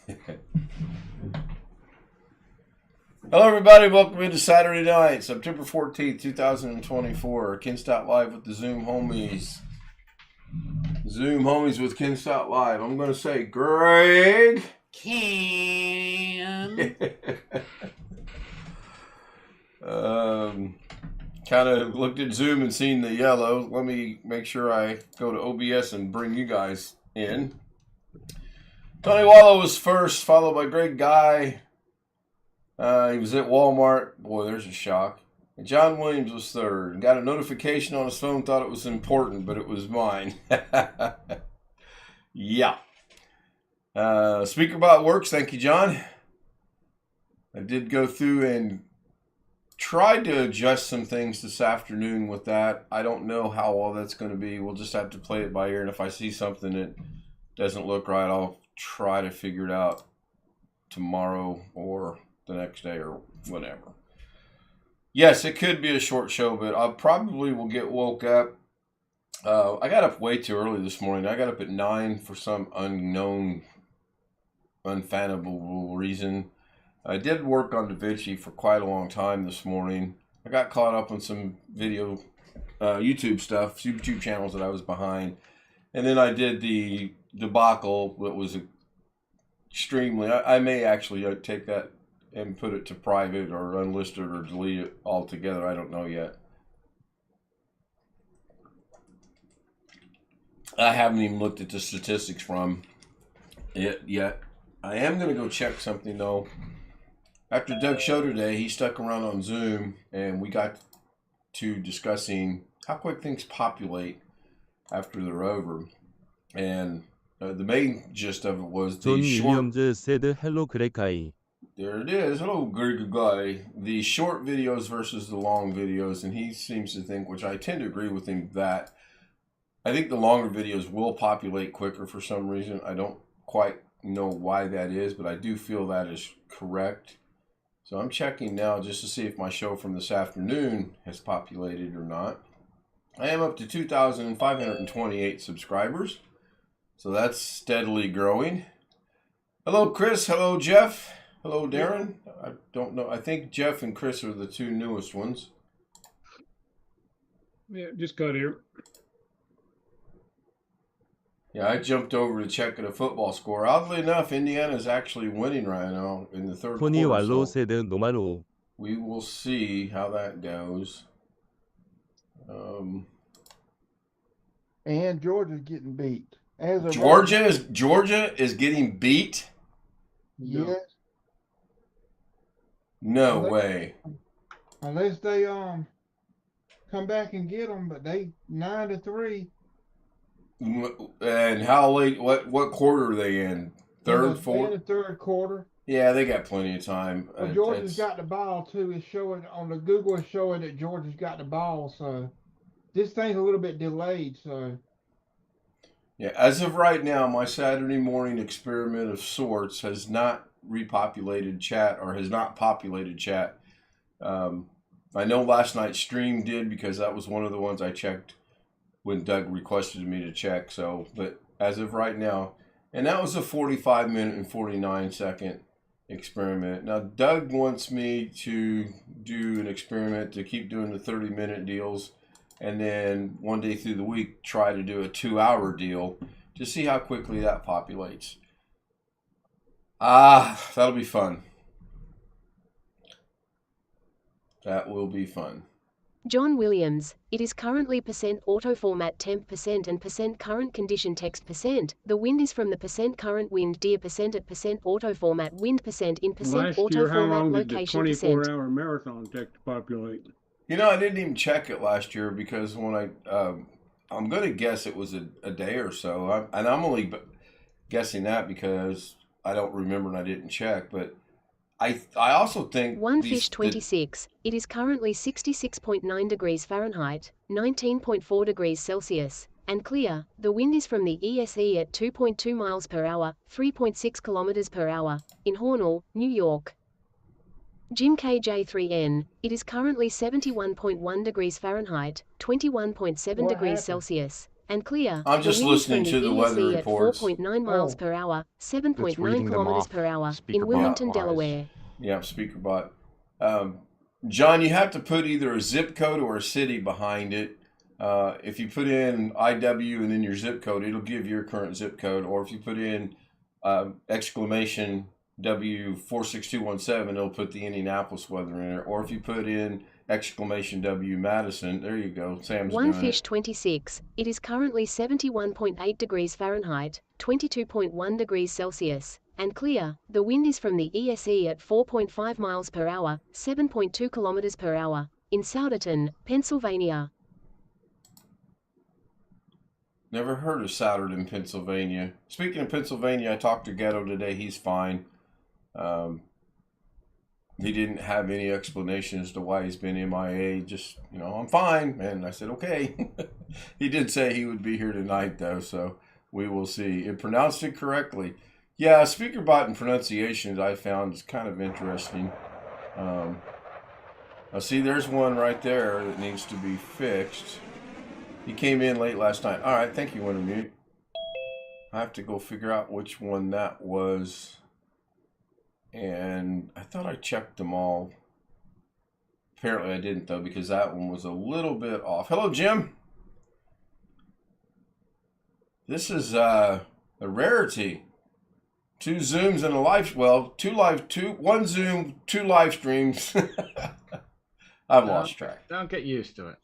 Hello, everybody. Welcome into Saturday night, September 14th, 2024. Ken Stott Live with the Zoom homies. Zoom homies with Ken Stott Live. I'm going to say, Greg. Ken. Kind of looked at Zoom and seen the yellow. Let me make sure I go to OBS and bring you guys in. Tony Wallow was first, followed by Greg Guy. He was at Walmart. Boy, there's a shock. And John Williams was third. And got a notification on his phone, thought it was important, but it was mine. Yeah. Speaker bot works. Thank you, John. I did go through and tried to adjust some things this afternoon with that. I don't know how well that's going to be. We'll just have to play it by ear. And if I see something that doesn't look right, I'll try to figure it out tomorrow or the next day or whatever. Yes, it could be a short show, but I probably will get woke up. I got up way too early this morning. I got up at 9 for some unknown, unfathomable reason. I did work on Davinci for quite a long time this morning. I got caught up on some video, YouTube stuff, YouTube channels that I was behind. And then I did the debacle that was extremely, I may actually take that and put it to private or unlisted or delete it altogether. I don't know yet. I haven't even looked at the statistics from it yet. I am going to go check something though. After Doug's show today, he stuck around on Zoom and we got to discussing how quick things populate after they're over. And the main gist of it was the short... said, hello, Greg guy. There it is. Hello, Greg guy. The short videos versus the long videos. And he seems to think, which I tend to agree with him, that I think the longer videos will populate quicker for some reason. I don't quite know why that is, but I do feel that is correct. So I'm checking now just to see if my show from this afternoon has populated or not. I am up to 2,528 subscribers. So that's steadily growing. Hello, Chris. Hello, Jeff. Hello, Darren. I don't know. I think Jeff and Chris are the two newest ones. Yeah, just got here. Yeah, I jumped over to check the football score. Oddly enough, Indiana's actually winning right now in the third Tony quarter. Wallow So said, no malo. we will see how that goes. And Georgia's getting beat. As of Georgia is getting beat? yes. No way. Unless they come back and get them, but they 9-3. And how late? What quarter are they in? Third, fourth? In the third quarter. Yeah, they got plenty of time. Well, Georgia's got the ball too. It's showing on the Google. It's showing that Georgia's got the ball. So this thing's a little bit delayed. So yeah, as of right now, my Saturday morning experiment of sorts has not repopulated chat or has not populated chat. I know last night's stream did because that was one of the ones I checked when Doug requested me to check. So, but as of right now, and that was a 45-minute and 49-second experiment. Now, Doug wants me to do an experiment to keep doing the 30-minute deals and then one day through the week try to do a 2-hour deal to see how quickly that populates. That'll be fun. That will be fun. John Williams, it is currently % auto format temp % and % current condition text %. The wind is from the % current wind dear % at % auto format wind % in % Last auto year, how format long did the location 24-hour marathon take to populate? You know, I didn't even check it last year because when I'm going to guess it was a day or so. And I'm only guessing that because I don't remember and I didn't check. But I also think... One fish 26. It is currently 66.9 degrees Fahrenheit, 19.4 degrees Celsius, and clear. The wind is from the ESE at 2.2 miles per hour, 3.6 kilometers per hour, in Hornell, New York. Jim KJ3N, it is currently 71.1 degrees Fahrenheit, 21.7 degrees Celsius, and clear. I'm just The wind is listening from to the weather ESE reports. at 4.9 miles Oh. per hour, 7.9 reading them kilometers off per hour, speaker in Wilmington, bot-wise. Delaware. Yeah, speaker bot. John, you have to put either a zip code or a city behind it. If you put in IW and then your zip code, it'll give your current zip code. Or if you put in exclamation W46217, it'll put the Indianapolis weather in there. Or if you put in exclamation W Madison, there you go. Sam's One doing fish it. 26. It is currently 71.8 degrees Fahrenheit, 22.1 degrees Celsius, and clear. The wind is from the ESE at 4.5 miles per hour, 7.2 kilometers per hour, in Souderton, Pennsylvania. Never heard of Souderton, Pennsylvania. Speaking of Pennsylvania, I talked to Ghetto today. He's fine. He didn't have any explanation as to why he's been MIA. Just, I'm fine. And I said, okay. He did say he would be here tonight, though, so we will see. It pronounced it correctly. Yeah, speaker bot and pronunciations I found is kind of interesting. I see there's one right there that needs to be fixed. He came in late last night. All right, thank you, Wintermute. I have to go figure out which one that was. And I thought I checked them all. Apparently I didn't, though, because that one was a little bit off. Hello, Jim. This is a rarity. 2 Zooms and a live, one Zoom, 2 live streams. I've lost track. Don't get used to it.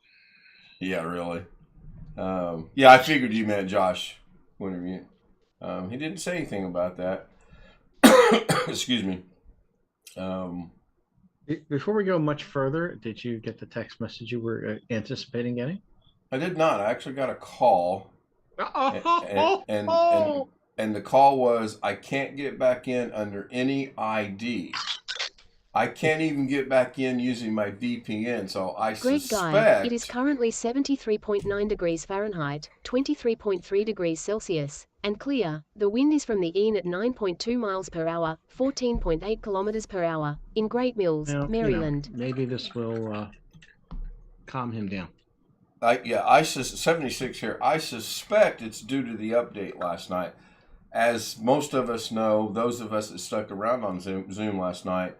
Yeah, really. Yeah, I figured you meant Josh Wintermute. He didn't say anything about that. Excuse me. Before we go much further, did you get the text message you were anticipating getting? I did not. I actually got a call. And the call was, I can't get back in under any ID. I can't even get back in using my VPN, so I Greg suspect... Guy, it is currently 73.9 degrees Fahrenheit, 23.3 degrees Celsius, and clear. The wind is from the EN at 9.2 miles per hour, 14.8 kilometers per hour, in Great Mills, Well, Maryland. Maybe this will calm him down. 76 here. I suspect it's due to the update last night. As most of us know, those of us that stuck around on Zoom last night,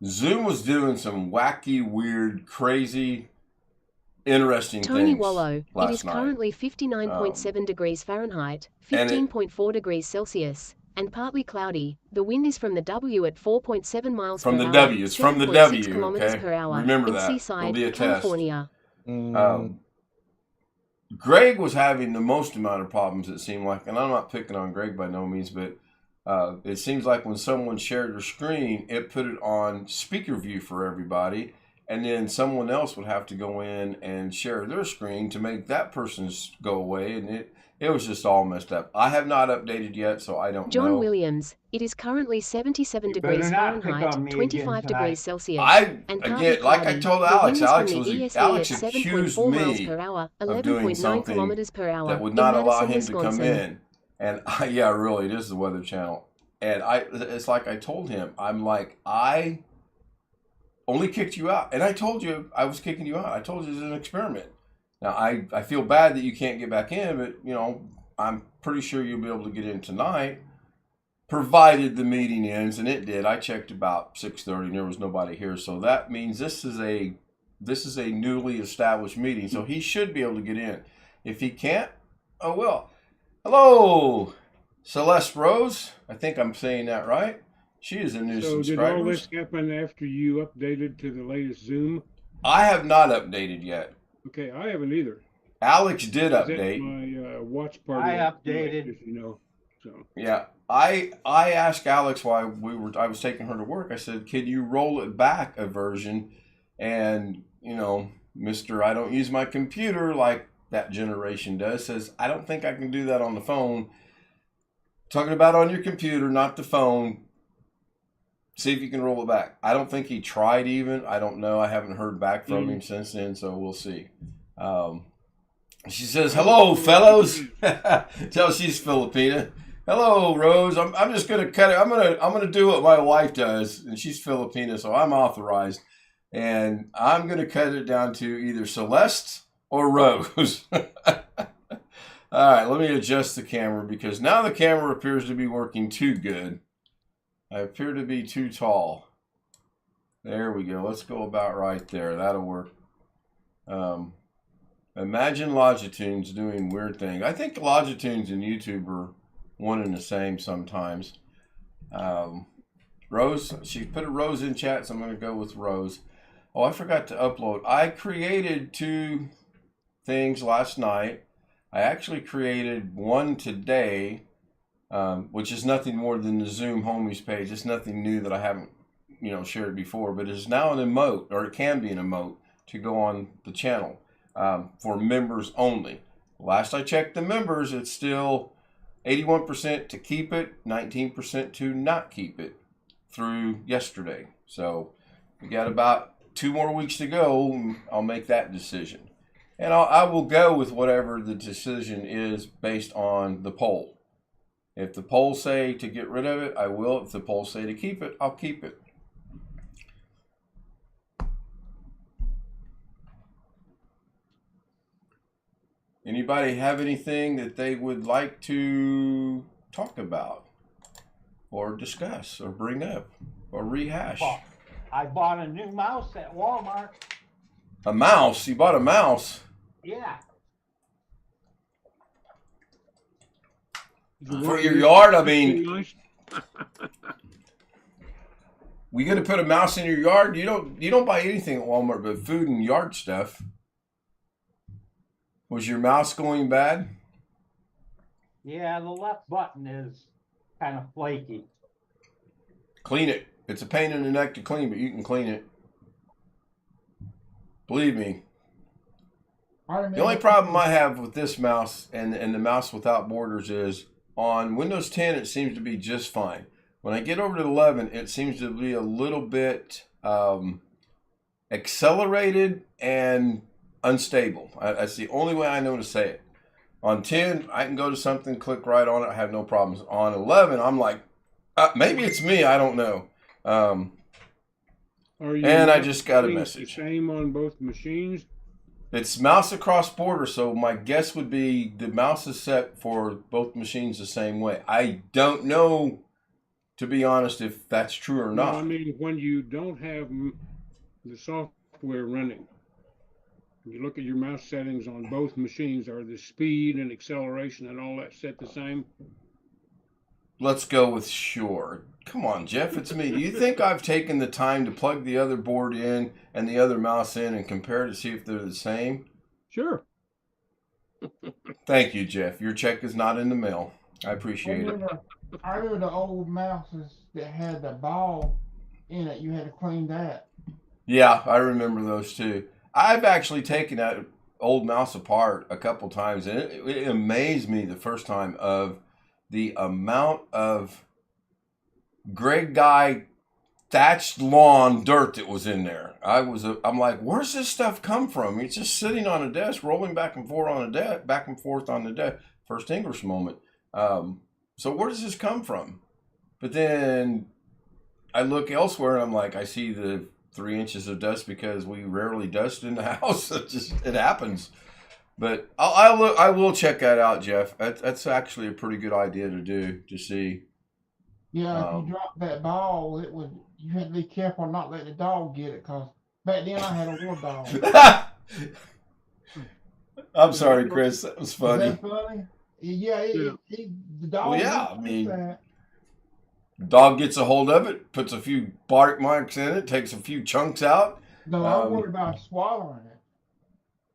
Zoom was doing some wacky, weird, crazy, interesting Tony things Wallow, it is night. currently 59.7 degrees Fahrenheit, 15.4 degrees Celsius, and partly cloudy. The wind is from the W at 4.7 miles per hour. From the W. It's from the 7.6 W, kilometers okay? per hour, Remember in that. Seaside, It'll be a California. test. Greg was having the most amount of problems, it seemed like, and I'm not picking on Greg by no means, but it seems like when someone shared their screen, it put it on speaker view for everybody, and then someone else would have to go in and share their screen to make that person's go away, and it was just all messed up. I have not updated yet, so I don't know. John Williams, it is currently 77 degrees Fahrenheit, 25 degrees Celsius, and partly Again, like I cloudy. told The Alex, wind is Alex from the was ESE Alex at accused 7.4 miles me per hour, of doing 11.9 something kilometers per hour, that would in not allow Madison, him to come Wisconsin. in. And yeah, really, it is the Weather Channel. And it's like I told him, I'm like, I only kicked you out. And I told you I was kicking you out. I told you it's an experiment. Now, I feel bad that you can't get back in, but, I'm pretty sure you'll be able to get in tonight, provided the meeting ends, and it did. I checked about 6:30, and there was nobody here. So that means this is a newly established meeting, so he should be able to get in. If he can't, oh well. Hello, Celeste Rose. I think I'm saying that right. She is a new So subscriber. did all this happen after you updated to the latest Zoom? I have not updated yet. Okay, I haven't either. Alex did That's update. my watch party. I updated. As you know. So Yeah, I asked Alex why I was taking her to work. I said, "Can you roll it back a version?" And Mr. I don't use my computer like that generation does, says, "I don't think I can do that on the phone." Talking about on your computer, not the phone. See if you can roll it back. I don't think he tried even. I don't know. I haven't heard back from him since then, so we'll see. She says, "Hello, fellows." Tell she's Filipina. "Hello, Rose. I'm just gonna cut it. I'm gonna do what my wife does, and she's Filipina, so I'm authorized, and I'm gonna cut it down to either Celeste or Rose." All right, let me adjust the camera because now the camera appears to be working too good. I appear to be too tall. There we go. Let's go about right there. That'll work. Imagine Longitude's doing weird thing. I think Longitudes and YouTube are one and the same sometimes. Rose, she put a Rose in chat, so I'm going to go with Rose. Oh, I forgot to upload. I created 2 things last night. I actually created one today, which is nothing more than the Zoom homies page. It's nothing new that I haven't, shared before, but it's now an emote, or it can be an emote to go on the channel for members only. Last I checked the members, it's still 81% to keep it, 19% to not keep it through yesterday. So we got about 2 more weeks to go. I'll make that decision. And I will go with whatever the decision is based on the poll. If the polls say to get rid of it, I will. If the polls say to keep it, I'll keep it. Anybody have anything that they would like to talk about or discuss or bring up or rehash? I bought a new mouse at Walmart. A mouse? You bought a mouse? Yeah. For your yard, I mean. We gonna put a mouse in your yard? You don't buy anything at Walmart but food and yard stuff. Was your mouse going bad? Yeah, the left button is kind of flaky. Clean it. It's a pain in the neck to clean, but you can clean it. Believe me. The only problem I have with this mouse and the mouse without borders is on Windows 10 it seems to be just fine. When I get over to 11 it seems to be a little bit accelerated and unstable. That's the only way I know to say it. On 10 I can go to something, click right on it, I have no problems. On 11 I'm like, maybe it's me, I don't know. And I just got a message. The same on both machines? It's mouse across border, so my guess would be the mouse is set for both machines the same way. I don't know, to be honest, if that's true or not. No, I mean, when you don't have the software running, you look at your mouse settings on both machines, are the speed and acceleration and all that set the same? Let's go with sure. Come on, Jeff, it's me. Do you think I've taken the time to plug the other board in and the other mouse in and compare to see if they're the same? Sure. Thank you, Jeff. Your check is not in the mail. I appreciate it. I remember the old mouses that had the ball in it. You had to clean that. Yeah, I remember those too. I've actually taken that old mouse apart a couple times, and it amazed me the first time of the amount of Greg Guy thatched lawn dirt that was in there. I'm like, where's this stuff come from? It's just sitting on a desk, rolling back and forth on the desk. First English moment. So where does this come from? But then I look elsewhere and I'm like, I see the 3 inches of dust because we rarely dust in the house. It happens. But I will check that out, Jeff. That's actually a pretty good idea to do, to see. Yeah, if you drop that ball, you had to be careful not let the dog get it, because back then I had a war dog. I'm sorry, Chris. That was funny. Is that funny? Yeah, the dog. Well, yeah, I mean, the dog gets a hold of it, puts a few bark marks in it, takes a few chunks out. No, I'm worried about swallowing it.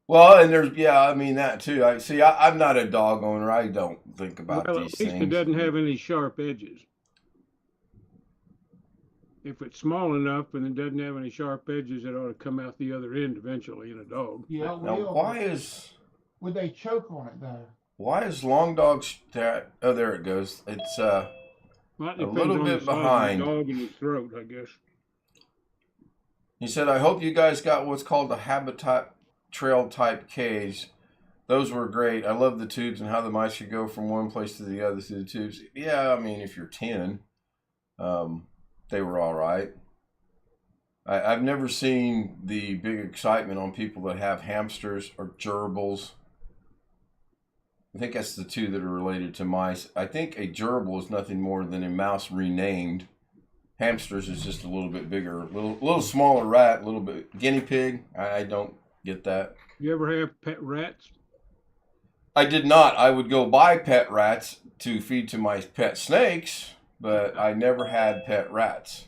Well, and there's, I mean that too. I'm not a dog owner. I don't think about these At least things. it doesn't have any sharp edges. If it's small enough and it doesn't have any sharp edges, it ought to come out the other end eventually in a dog. Yeah, Now, would they choke on it though? Why is long dogs that? Oh, there it goes. It's Well, it a depends little on bit the size of behind. the dog and his throat, I guess. He said, I hope you guys got what's called the habitat trail type cage. Those were great. I love the tubes and how the mice could go from one place to the other through the tubes. Yeah, I mean, if you're 10, they were all right. I've never seen the big excitement on people that have hamsters or gerbils. I think that's the two that are related to mice. I think a gerbil is nothing more than a mouse renamed. Hamsters is just a little bit bigger, a little smaller rat, a little bit guinea pig. I don't get that. You ever have pet rats? I did not. I would go buy pet rats to feed to my pet snakes, but I never had pet rats.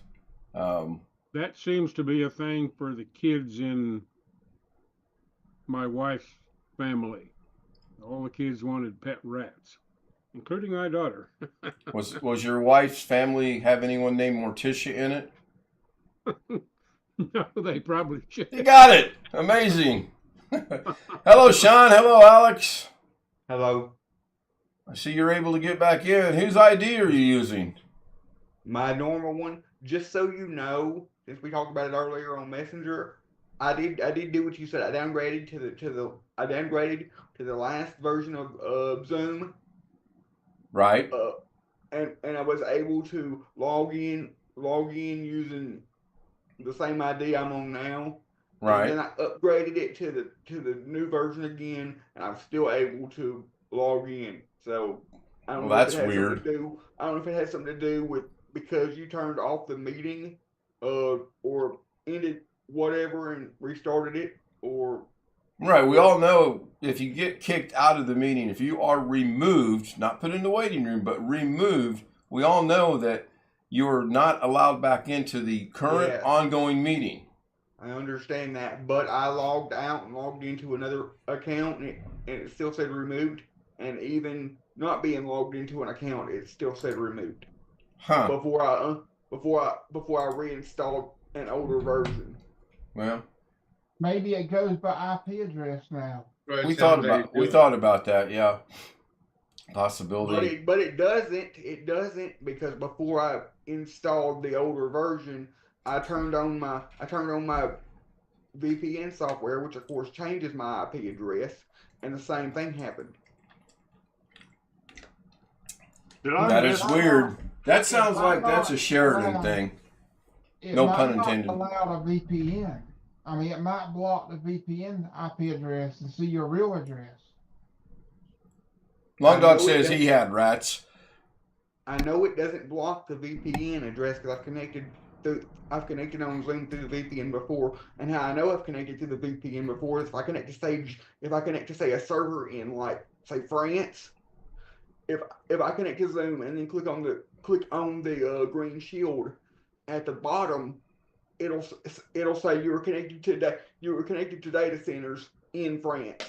That seems to be a thing for the kids in my wife's family. All the kids wanted pet rats, including my daughter. Was your wife's family have anyone named Morticia in it? No, they probably should. You got it. Amazing. Hello, Sean. Hello, Alex. Hello. I see you're able to get back in. Whose ID are you using? My normal one. Just so you know, since we talked about it earlier on Messenger, I did do what you said. I downgraded to the last version of Zoom. Right. And I was able to log in using the same ID I'm on now. Right. And then I upgraded it to the new version again, and I'm still able to log in. So I don't know if it has weird. something to do. I don't know if it has something to do with because you turned off the meeting, or ended whatever and restarted it, or Right. We all know if you get kicked out of the meeting, if you are removed, not put in the waiting room, but removed, we all know that you're not allowed back into the current ongoing meeting. I understand that, but I logged out and logged into another account, and it still said removed. And even not being logged into an account, it still said removed. Huh. Before I reinstalled an older version. Well, Maybe it goes by IP address now. we thought about that. Yeah. Possibility. But it doesn't because before I installed the older version, I turned on my VPN software, which of course changes my IP address, and the same thing happened. That is weird. That sounds like that's a Sheridan thing. No pun intended. It might not allow a VPN. I mean, it might block the VPN IP address and see your real address. Long Dog says he had rats. I know it doesn't block the VPN address because I've connected on Zoom through the VPN before, and how I know I've connected to the VPN before is if I connect to say a server in, like, say, France. If I connect to Zoom and then click on the green shield at the bottom, it'll say you were connected to data centers in France,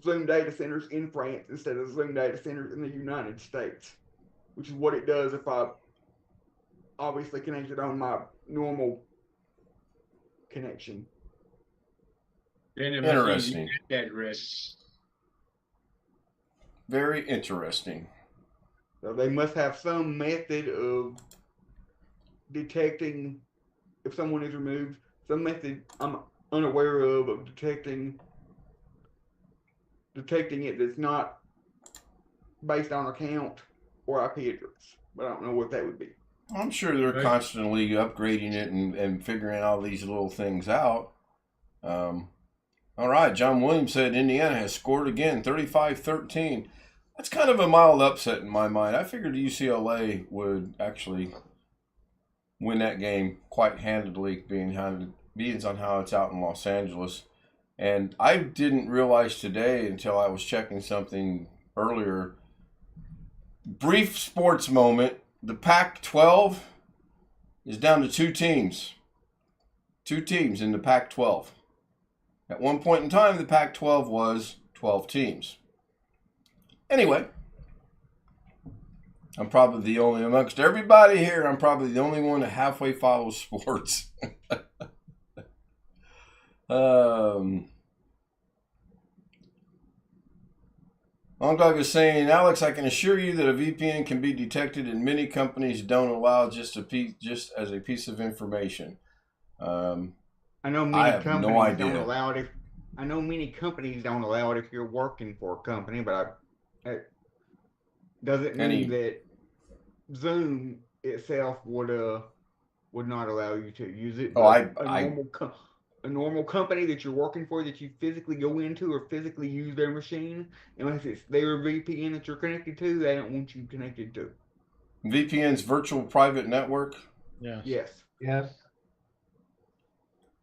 Zoom data centers in France instead of Zoom data centers in the United States, which is what it does if I obviously connected on my normal connection. Interesting. Address. Very interesting. So they must have some method of detecting if someone is removed. Some method I'm unaware of detecting it that's not based on account or IP address. But I don't know what that would be. I'm sure they're constantly upgrading it and figuring all these little things out. All right, John Williams said Indiana has scored again, 35-13. That's kind of a mild upset in my mind. I figured UCLA would actually win that game quite handedly, being on how it's out in Los Angeles. And I didn't realize today until I was checking something earlier. Brief sports moment. The Pac-12 is down to two teams. Two teams in the Pac-12. At one point in time, the Pac-12 was 12 teams. Anyway, I'm probably the only, amongst everybody here, I'm probably the only one that halfway follows sports. Long Dog is saying, Alex, I can assure you that a VPN can be detected and many companies don't allow just as a piece of information. I know many I have companies no idea. don't allow it. I know many companies don't allow it if you're working for a company, but it doesn't mean that Zoom itself would not allow you to use it. a normal company that you're working for that you physically go into or physically use their machine, unless it's their VPN that you're connected to, they don't want you connected to. VPN's virtual private network. Yes. Yes. Yes.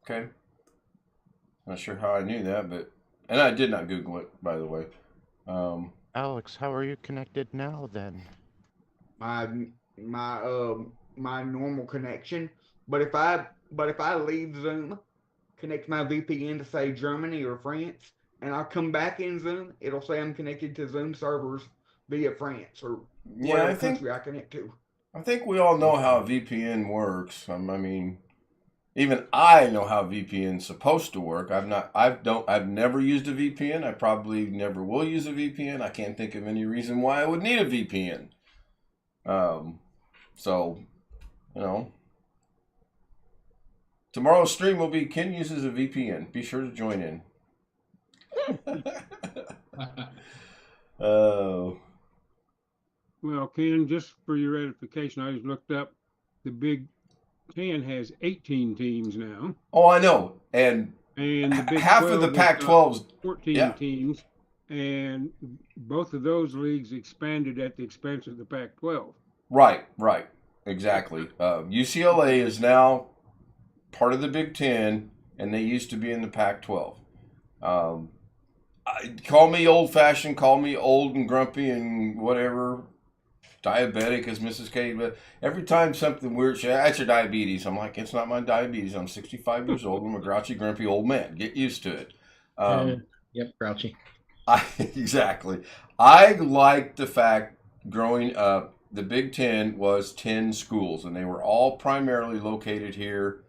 Okay. Not sure how I knew that, and I did not Google it, by the way. Alex, how are you connected now then? My normal connection. But if I leave Zoom, connect my VPN to say Germany or France, and I come back in Zoom, it'll say I'm connected to Zoom servers via France or whatever country I connect to. I think we all know how VPN works. I mean, even I know how VPN's supposed to work. I've never used a VPN. I probably never will use a VPN. I can't think of any reason why I would need a VPN. So, you know, tomorrow's stream will be Ken uses a VPN. Be sure to join in. Oh. Well, Ken, just for your edification, I just looked up. The Big Ten has 18 teams now. Oh, I know. And the Big half of the Pac-12's 14 teams, and both of those leagues expanded at the expense of the Pac-12. Right, exactly. UCLA is now part of the Big Ten, and they used to be in the Pac-12. Call me old-fashioned, call me old and grumpy and whatever, diabetic as Mrs. K, but every time something weird, that's your diabetes. I'm like, it's not my diabetes. I'm 65 years old. I'm a grouchy, grumpy old man. Get used to it. Yep, grouchy. Exactly. I like the fact growing up, the Big Ten was 10 schools, and they were all primarily located here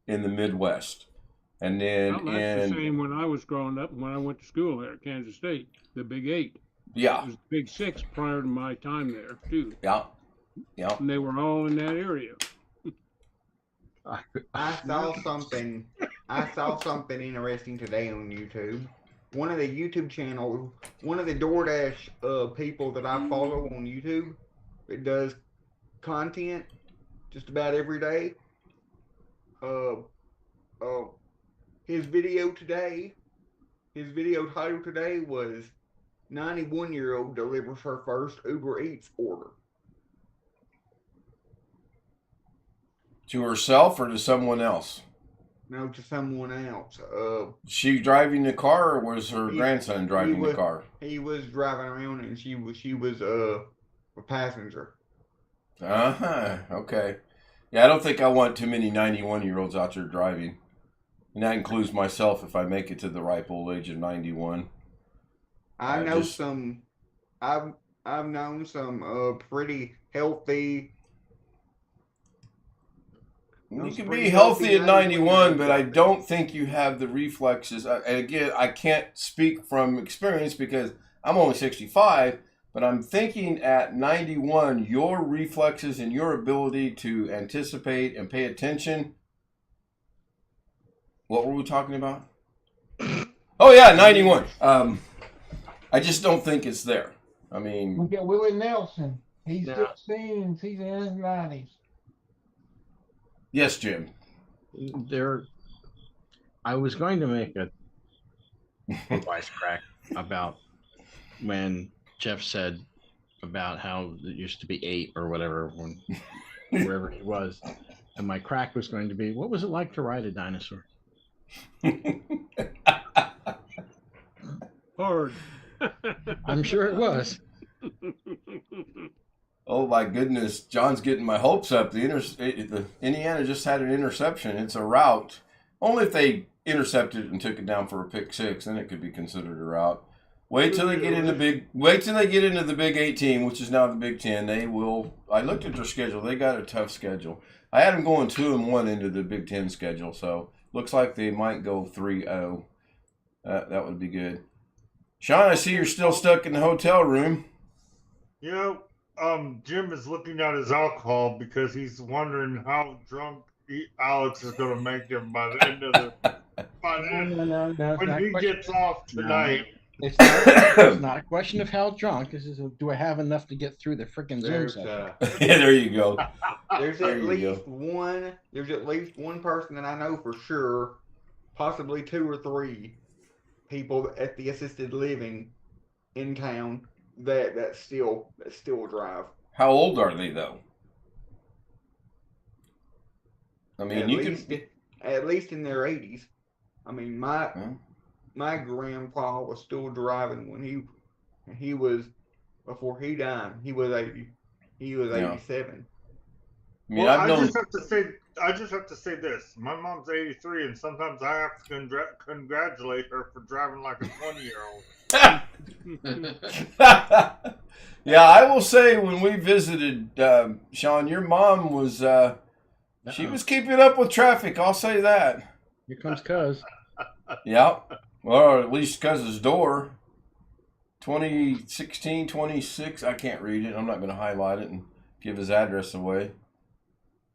in the Midwest. And then that's the same when I was growing up, when I went to school there at Kansas State, the Big 8. Yeah. It was the Big 6 prior to my time there, too. Yeah. And they were all in that area. I saw something interesting today on YouTube. One of the YouTube channels, one of the DoorDash people that I follow on YouTube, it does content just about every day. His video title today was 91-year-old delivers her first Uber Eats order. To herself or to someone else? No, to someone else. She driving the car, or was her grandson driving the car? He was driving around, and she was a passenger. Okay. Yeah, I don't think I want too many 91-year-olds out there driving. And that includes myself if I make it to the ripe old age of 91. I've known some pretty healthy. You can be healthy at 91, but I don't think you have the reflexes. And again, I can't speak from experience because I'm only 65, but I'm thinking at 91, your reflexes and your ability to anticipate and pay attention. What were we talking about? Oh, yeah, 91. I just don't think it's there. I mean, we got Willie Nelson. He's 16. He's in his 90s. Yes, Jim. I was going to make a wisecrack about when Jeff said about how it used to be 8 or whatever when wherever he was, and my crack was going to be, what was it like to ride a dinosaur? Hard. I'm sure it was. Oh my goodness, John's getting my hopes up. The Indiana just had an interception. It's a route. Only if they intercepted it and took it down for a pick six, then it could be considered a route. Wait till they get into the Big 18, which is now the Big 10. They will. I looked at their schedule. They got a tough schedule. I had them going 2-1 into the Big 10 schedule, so looks like they might go 3-0. That would be good. Sean, I see you're still stuck in the hotel room. You know, Jim is looking at his alcohol because he's wondering how drunk Alex is going to make him by the end of the. No, when he gets off tonight. It's not a question of how drunk. This is, do I have enough to get through the freaking Zoom session? Yeah, there you go. There's at least one person that I know for sure possibly 2 or 3 people at the assisted living in town that still drive. How old are they though? I mean, At least in their 80s. I mean, my grandpa was still driving when he was, before he died. He was 80. He was 87. I mean, well, I just have to say this. My mom's 83, and sometimes I have to congratulate her for driving like a 20-year-old. Yeah, I will say when we visited, Sean, your mom was she was keeping up with traffic. I'll say that. Here comes Cuz. Yeah, or at least Cuz's door. 2016, 26. I can't read it. I'm not going to highlight it and give his address away.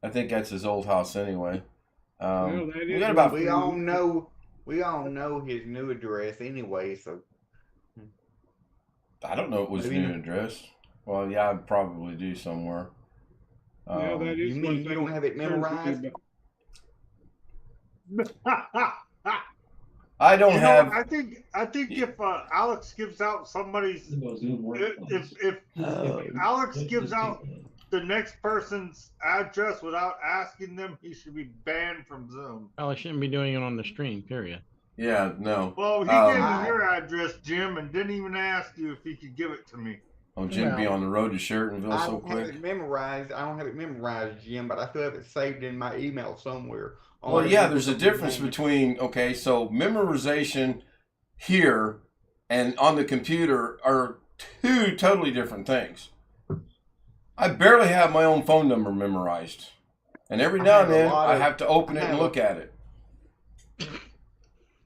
I think that's his old house anyway. We got about. We all know his new address anyway. So I don't know it was his new address. Well, yeah, I probably do somewhere. Yeah, that is you mean you don't have it memorized? I don't have. I think if Alex gives out somebody's, if Alex gives out the next person's address without asking them, he should be banned from Zoom. Well, I shouldn't be doing it on the stream, period. Yeah, no. Well, he gave me your address, Jim, and didn't even ask you if he could give it to me. Oh, Jim be on the road to Sheratonville so quick. I don't have it memorized, Jim, but I still have it saved in my email somewhere. Well, yeah, there's a difference between, okay, so memorization here and on the computer are 2 totally different things. I barely have my own phone number memorized. And every now and then, I have to open it and look at it.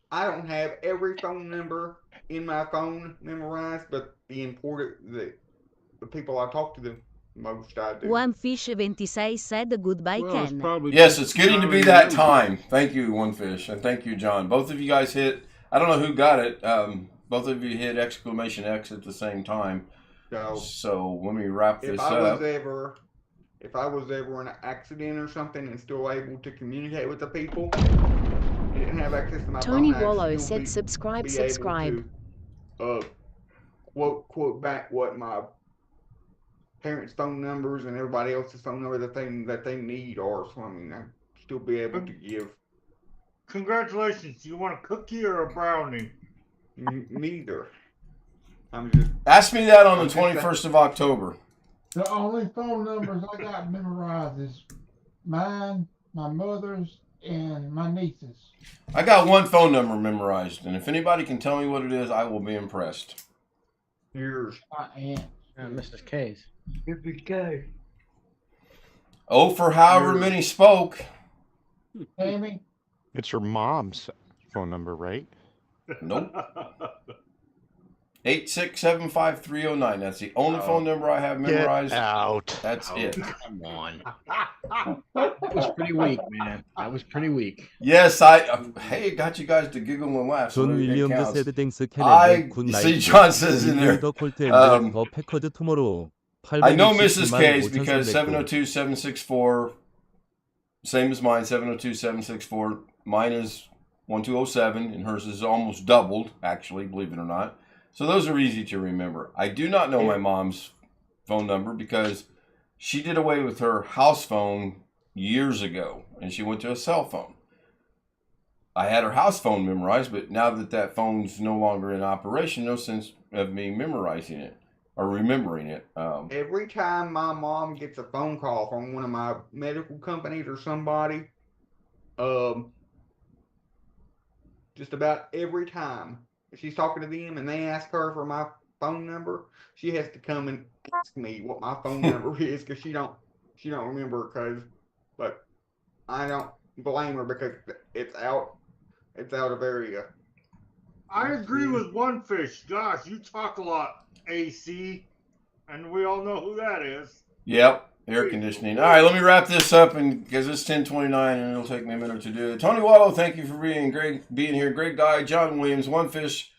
I don't have every phone number in my phone memorized, but the people I talk to the most I do. One Fish 26 said goodbye, Ken. Yes, it's getting to be that time. Thank you, One Fish, and thank you, John. Both of you guys hit, I don't know who got it, both of you hit exclamation X at the same time. So let me wrap this up. If I was ever in an accident or something and still able to communicate with the people, didn't have access to my Tony phone, Wallow said subscribe. Quote back what my parents' phone numbers and everybody else's phone number that they need are. So I mean, I'd still be able to give. Congratulations! You want a cookie or a brownie? Neither. I'm just. Ask me that on the 21st of October. The only phone numbers I got memorized is mine, my mother's, and my niece's. I got 1 phone number memorized, and if anybody can tell me what it is, I will be impressed. Here's my aunt. Mrs. K's. Mrs. K. Oh, for however many spoke. Amy? It's your mom's phone number, right? Nope. 8675309. That's the only phone number I have memorized. Get out. That's it. Come on. That was pretty weak, man. That was pretty weak. Yes, hey, got you guys to giggle and laugh. So 존 윌리엄즈 세드 땡스 I 캔 see John says in there. 더 패커드 투모로우. I know Mrs. K's because 702-764, same as mine, 702-764. Mine is 1207, and hers is almost doubled, actually, believe it or not. So those are easy to remember. I do not know my mom's phone number because she did away with her house phone years ago, and she went to a cell phone. I had her house phone memorized, but now that phone's no longer in operation, no sense of me memorizing it or remembering it. Every time my mom gets a phone call from one of my medical companies or somebody, just about every time she's talking to them and they ask her for my phone number, she has to come and ask me what my phone number is because she don't remember. But I don't blame her because it's out of area. I agree with One Fish. Gosh, you talk a lot, AC, and we all know who that is. Yep, air conditioning. All right, let me wrap this up, and because it's 10:29 and it'll take me a minute to do it. Tony Wallow, thank you for being here. Great guy. John Williams, One Fish,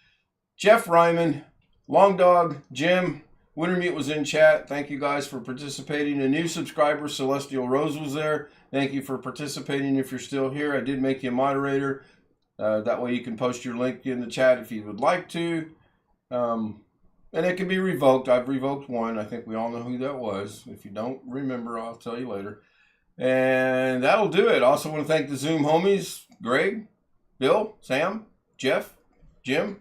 Jeff Ryman, Long Dog, Jim, Wintermute was in chat. Thank you guys for participating. A new subscriber, Celestial Rose, was there. Thank you for participating if you're still here. I did make you a moderator. That way you can post your link in the chat if you would like to. And it can be revoked. I've revoked one. I think we all know who that was. If you don't remember, I'll tell you later. And that'll do it. Also want to thank the Zoom homies, Greg, Bill, Sam, Jeff, Jim.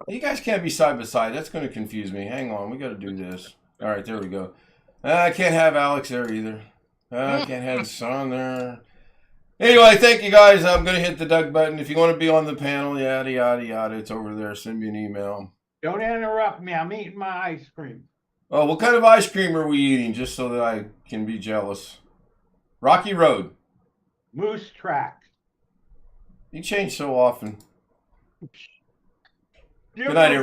You guys can't be side by side. That's going to confuse me. Hang on. We got to do this. All right, there we go. I can't have Alex there either. I can't have Son there. Anyway, thank you guys. I'm going to hit the duck button. If you want to be on the panel, yada, yada, yada, it's over there. Send me an email. Don't interrupt me. I'm eating my ice cream. Oh, what kind of ice cream are we eating, just so that I can be jealous? Rocky Road. Moose Track. You change so often. Give Good night, us everybody.